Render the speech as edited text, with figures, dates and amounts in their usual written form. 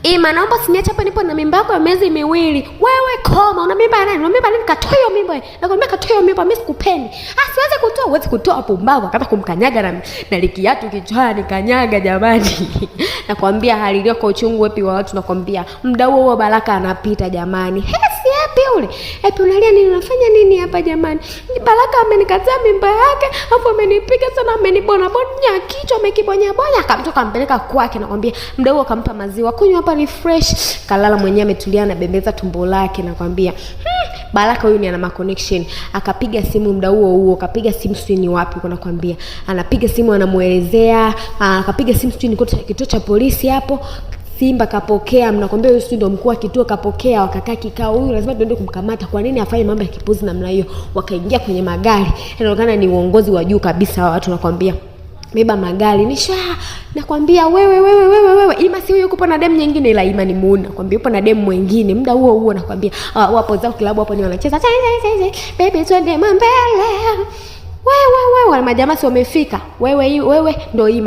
Ima, naomba usiniache hapa, nipo na mimba yako ya miezi miwili. Wewe koma, una mimba nani? Una mimba nani? Katoa hiyo mimba. Nakwambia katoa hiyo mimba, mimi sikupendi. Siwezi kutoa, huwezi kutoa hapo mbavu. Akataka kumkanyaga na likiatu kichwani, kanyaga jamani. Nakwambia hali ile kwa uchungu wepi wa watu, nakwambia muda huo Baraka anapita jamani. Happy ule. Happy unalia nini? Unafanya nini hapa jamani? Baraka amenikataa mimba yake, hapo amenipiga sana, amenibona kichwa, amekibonya bonya, akamtoka ampeleka kwake. Nakwambia muda huo akampa maziwa, kunywa hapa ni fresh. Kalala mwenyewe ametulia na bembeza tumbo lake. Nakwambia Baraka huyu ni ana connection. Akapiga simu muda huo, akapiga simu sini wapi, kuna kwambia. Anapiga simu anamuelezea, akapiga simu sini kituo cha polisi hapo. Simba kapokea, mnakwambia huyu ndio mkuu wa kituo kapokea, wakakaa kikao, huyu lazima tuende kumkamata. Kwa nini afanye mambo ya kipuzi namna hiyo? Wakaingia kwenye magari. Inaonekana ni uongozi wa juu kabisa wa watu, nakwambia. Beba magari nisha, nakwambia wewe Ima si huyo, yuko na demu nyingine, ila Ima ni muone, nakwambia yupo na demu mwingine. Muda huo nakwambia wapo zao klabu hapo, ni wanacheza baby twende mbele. Wewe majamaa si wamefika, wewe ndio Ima.